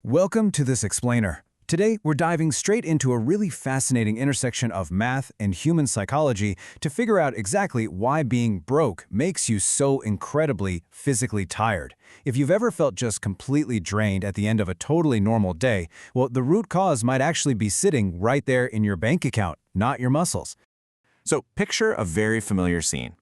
Welcome to this explainer. Today, we're diving straight into a really fascinating intersection of math and human psychology to figure out exactly why being broke makes you so incredibly physically tired. If you've ever felt just completely drained at the end of a totally normal day, well, the root cause might actually be sitting right there in your bank account, not your muscles. So picture a very familiar scene.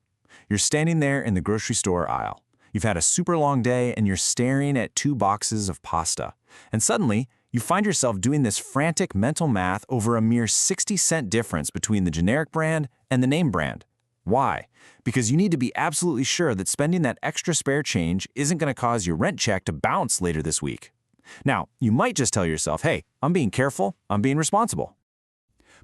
You're standing there in the grocery store aisle. You've had a super long day and you're staring at 2 boxes of pasta. And suddenly, you find yourself doing this frantic mental math over a mere 60-cent difference between the generic brand and the name brand. Why? Because you need to be absolutely sure that spending that extra spare change isn't going to cause your rent check to bounce later this week. Now, you might just tell yourself, hey, I'm being careful, I'm being responsible.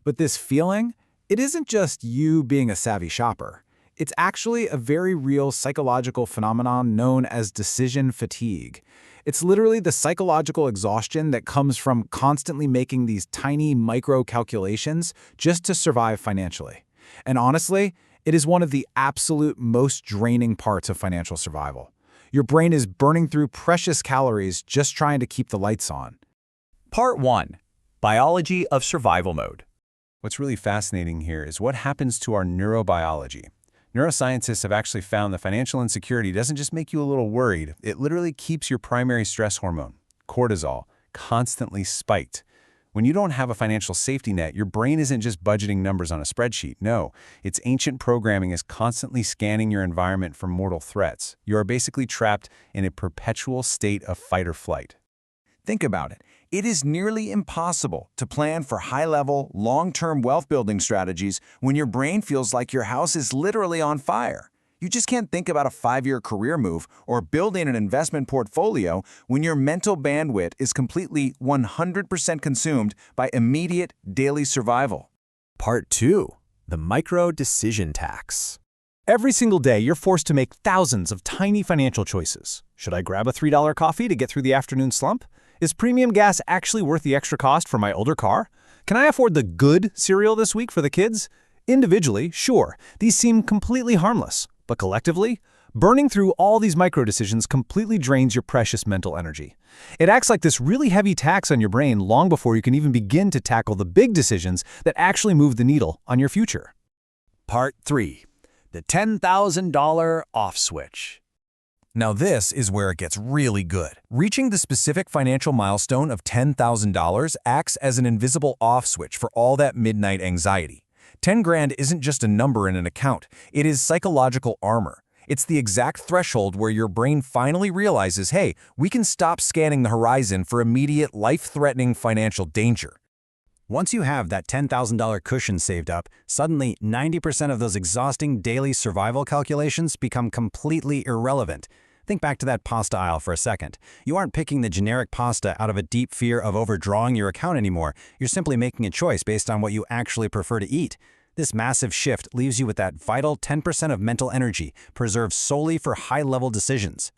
But this feeling, it isn't just you being a savvy shopper. It's actually a very real psychological phenomenon known as decision fatigue. It's literally the psychological exhaustion that comes from constantly making these tiny micro calculations just to survive financially. And honestly, it is one of the absolute most draining parts of financial survival. Your brain is burning through precious calories just trying to keep the lights on. Part 1. Biology of Survival Mode. What's really fascinating here is what happens to our neurobiology. Neuroscientists have actually found that financial insecurity doesn't just make you a little worried, it literally keeps your primary stress hormone, cortisol, constantly spiked. When you don't have a financial safety net, your brain isn't just budgeting numbers on a spreadsheet. No, its ancient programming is constantly scanning your environment for mortal threats. You are basically trapped in a perpetual state of fight or flight. Think about it. It is nearly impossible to plan for high-level, long-term wealth-building strategies when your brain feels like your house is literally on fire. You just can't think about a 5-year career move or building an investment portfolio when your mental bandwidth is completely 100% consumed by immediate daily survival. Part 2. The micro-decision tax. Every single day, you're forced to make thousands of tiny financial choices. Should I grab a $3 coffee to get through the afternoon slump? Is premium gas actually worth the extra cost for my older car? Can I afford the good cereal this week for the kids? Individually, sure, these seem completely harmless. But collectively, burning through all these micro-decisions completely drains your precious mental energy. It acts like this really heavy tax on your brain long before you can even begin to tackle the big decisions that actually move the needle on your future. Part 3. The $10,000 off switch. Now this is where it gets really good. Reaching the specific financial milestone of $10,000 acts as an invisible off switch for all that midnight anxiety. 10 grand isn't just a number in an account, it is psychological armor. It's the exact threshold where your brain finally realizes, hey, we can stop scanning the horizon for immediate life-threatening financial danger. Once you have that $10,000 cushion saved up, suddenly 90% of those exhausting daily survival calculations become completely irrelevant. Think back to that pasta aisle for a second. You aren't picking the generic pasta out of a deep fear of overdrawing your account anymore. You're simply making a choice based on what you actually prefer to eat. This massive shift leaves you with that vital 10% of mental energy, preserved solely for high-level decisions.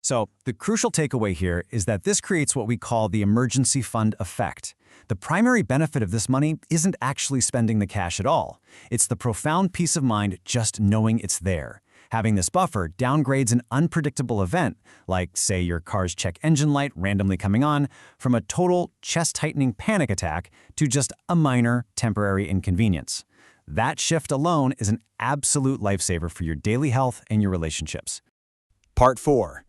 So, the crucial takeaway here is that this creates what we call the emergency fund effect. The primary benefit of this money isn't actually spending the cash at all. It's the profound peace of mind just knowing it's there. Having this buffer downgrades an unpredictable event, like, say, your car's check engine light randomly coming on, from a total chest-tightening panic attack to just a minor temporary inconvenience. That shift alone is an absolute lifesaver for your daily health and your relationships. Part 4.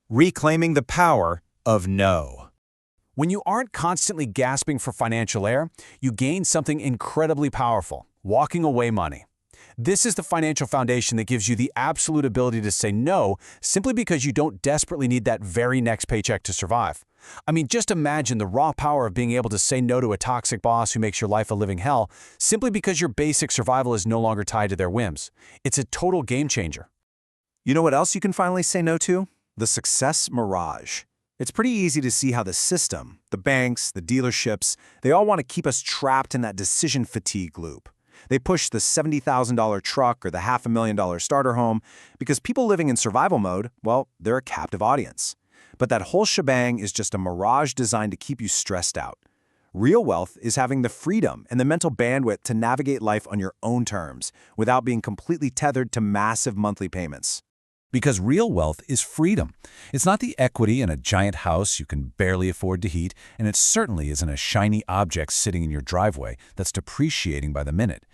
Reclaiming the power of no. When you aren't constantly gasping for financial air, you gain something incredibly powerful: walking away money. This is the financial foundation that gives you the absolute ability to say no simply because you don't desperately need that very next paycheck to survive. I mean, just imagine the raw power of being able to say no to a toxic boss who makes your life a living hell simply because your basic survival is no longer tied to their whims. It's a total game changer. You know what else you can finally say no to? The success mirage. It's pretty easy to see how the system, the banks, the dealerships, they all want to keep us trapped in that decision fatigue loop. They push the $70,000 truck or the $500,000 starter home because people living in survival mode, well, they're a captive audience. But that whole shebang is just a mirage designed to keep you stressed out. Real wealth is having the freedom and the mental bandwidth to navigate life on your own terms without being completely tethered to massive monthly payments. Because real wealth is freedom. It's not the equity in a giant house you can barely afford to heat, and it certainly isn't a shiny object sitting in your driveway that's depreciating by the minute.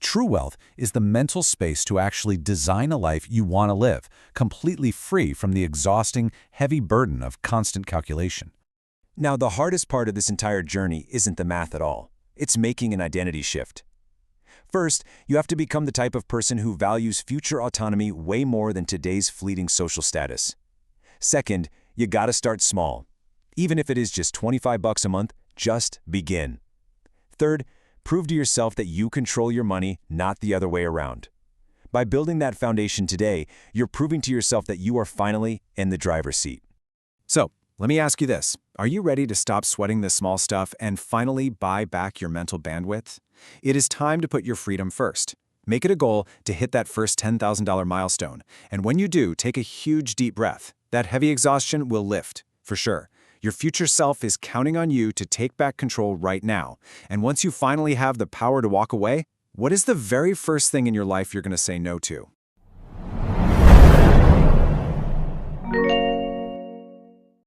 True wealth is the mental space to actually design a life you want to live, completely free from the exhausting, heavy burden of constant calculation. Now, the hardest part of this entire journey isn't the math at all. It's making an identity shift. First, you have to become the type of person who values future autonomy way more than today's fleeting social status. Second, you gotta start small. Even if it is just $25 a month, just begin. Third, prove to yourself that you control your money, not the other way around. By building that foundation today, you're proving to yourself that you are finally in the driver's seat. So, let me ask you this. Are you ready to stop sweating the small stuff and finally buy back your mental bandwidth? It is time to put your freedom first. Make it a goal to hit that first $10,000 milestone. And when you do, take a huge deep breath. That heavy exhaustion will lift, for sure. Your future self is counting on you to take back control right now. And once you finally have the power to walk away, what is the very first thing in your life you're going to say no to?